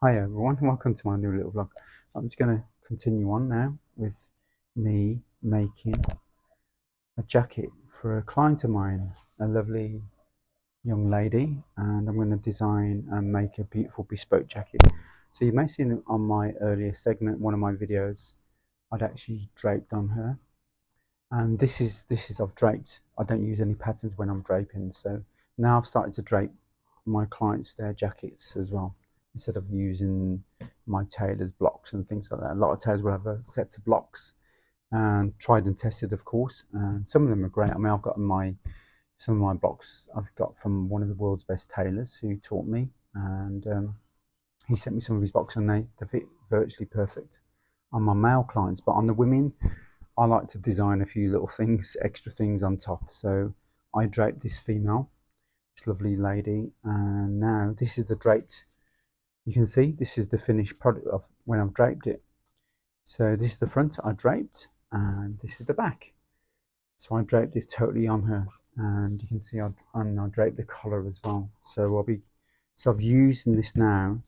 Hi everyone, welcome to my new little vlog. I'm just going to continue on now with me making a jacket for a client of mine, a lovely young lady, and I'm going to design and make a beautiful bespoke jacket. So you may have seen on my earlier segment, one of my videos, I'd actually draped on her, and this is I've draped. I don't use any patterns when I'm draping, so now I've started to drape my clients their jackets as well, instead of using my tailor's blocks and things like that. A lot of tailors will have a set of blocks, and tried and tested, of course, and some of them are great. I mean, I've got some of my blocks I've got from one of the world's best tailors who taught me, and he sent me some of his blocks, and they fit virtually perfect on my male clients. But on the women, I like to design a few little things, extra things on top. So I draped this female, this lovely lady, and now this is the draped. You can see this is the finished product of when I've draped it. So this is the front I draped, and this is the back. So I draped this totally on her, and you can see I draped the collar as well. So I've used in this now,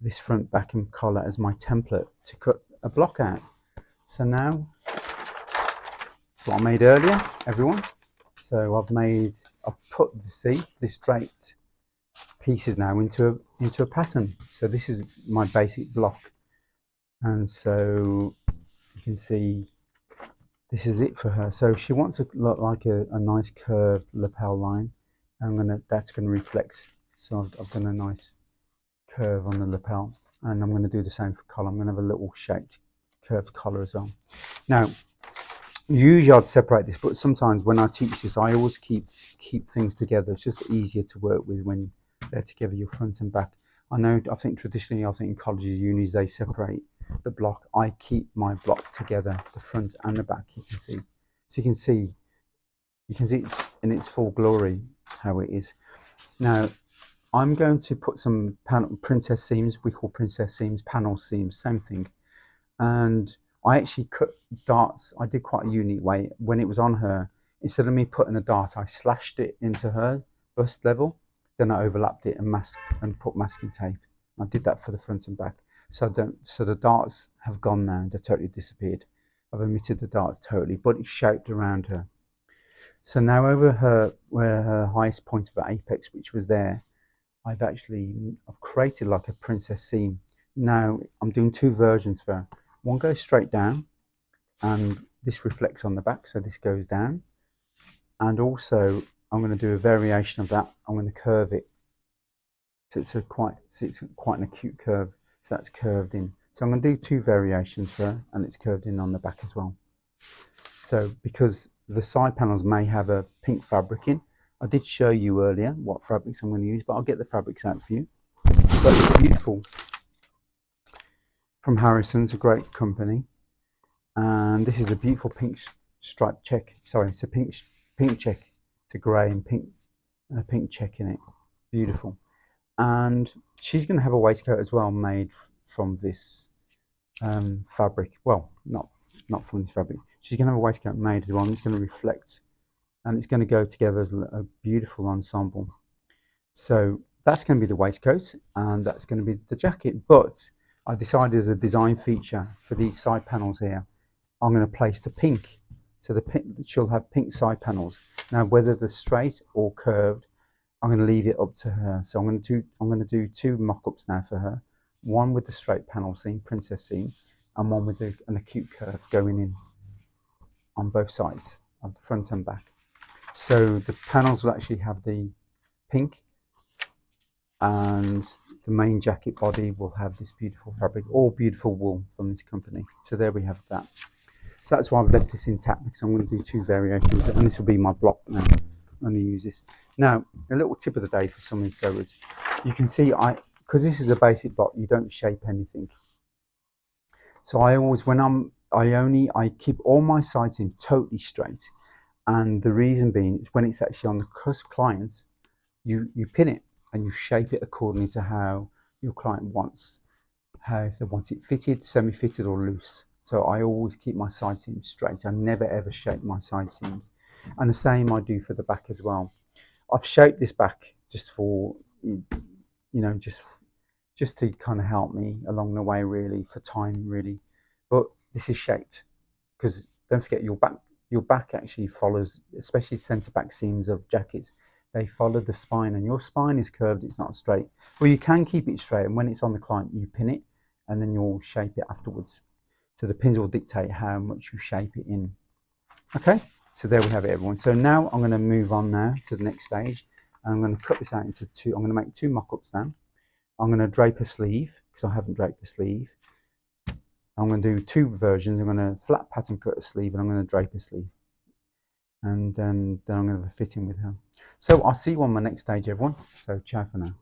this front, back, and collar as my template to cut a block out. So now, that's what I made earlier, everyone. So I've put this draped pieces now into a pattern. So this is my basic block, and so you can see this is it for her. So she wants to look like a nice curved lapel line. That's gonna reflect. So I've done a nice curve on the lapel, and I'm gonna do the same for collar. I'm gonna have a little shaped curved collar as well. Now, usually I'd separate this, but sometimes when I teach this, I always keep things together. It's just easier to work with when they're together, your front and back. I think traditionally, in colleges, unis, they separate the block. I keep my block together, the front and the back, you can see. So you can see it's in its full glory, how it is. Now, I'm going to put some princess seams, we call princess seams, panel seams, same thing. And I actually cut darts. I did quite a unique way. When it was on her, instead of me putting a dart, I slashed it into her bust level. Then I overlapped it and put masking tape. I did that for the front and back. So the darts have gone now. They're totally disappeared. I've omitted the darts totally, but it's shaped around her. So now over her, where her highest point of the apex, which was there, I've created like a princess seam. Now I'm doing two versions for her. One goes straight down, and this reflects on the back, so this goes down. And also, I'm going to do a variation of that. I'm going to curve it, so it's quite an acute curve. So that's curved in. So I'm going to do two variations for her, and it's curved in on the back as well. So because the side panels may have a pink fabric in, I did show you earlier what fabrics I'm going to use, but I'll get the fabrics out for you. But it's beautiful. From Harrison's, a great company, and this is a beautiful pink stripe check. Sorry, it's a pink check. It's a grey and a pink check in it. Beautiful. And she's going to have a waistcoat as well, made from this fabric. Well, not from this fabric. She's going to have a waistcoat made as well, and it's going to reflect, and it's going to go together as a beautiful ensemble. So that's going to be the waistcoat, and that's going to be the jacket. But I decided, as a design feature for these side panels here, I'm going to place the pink. So she'll have pink side panels. Now, whether they're straight or curved, I'm going to leave it up to her. So I'm going to do two mock-ups now for her. One with the straight panel seam, princess seam, and one with an acute curve going in on both sides of the front and back. So the panels will actually have the pink, and the main jacket body will have this beautiful fabric, all beautiful wool from this company. So there we have that. So that's why I've left this intact, because I'm going to do two variations, and this will be my block now. I'm going to use this. Now, a little tip of the day for some sewers. You can see, because this is a basic block, you don't shape anything. So I always, I keep all my sides in totally straight. And the reason being is when it's actually on the clients, you pin it and you shape it accordingly to how your client wants, if they want it fitted, semi-fitted, or loose. So I always keep my side seams straight. I never ever shape my side seams. And the same I do for the back as well. I've shaped this back just for, just just to kind of help me along the way, really, for time, really. But this is shaped, because don't forget your back actually follows, especially centre back seams of jackets, they follow the spine, and your spine is curved, it's not straight. Well, you can keep it straight, and when it's on the client, you pin it, and then you'll shape it afterwards. So the pins will dictate how much you shape it in. Okay, so there we have it, everyone. So now I'm going to move on now to the next stage. I'm going to cut this out into two. I'm going to make two mock-ups now. I'm going to drape a sleeve, because I haven't draped the sleeve. I'm going to do two versions. I'm going to flat pattern cut a sleeve, and I'm going to drape a sleeve. And then I'm going to have a fitting with her. So I'll see you on my next stage, everyone. So ciao for now.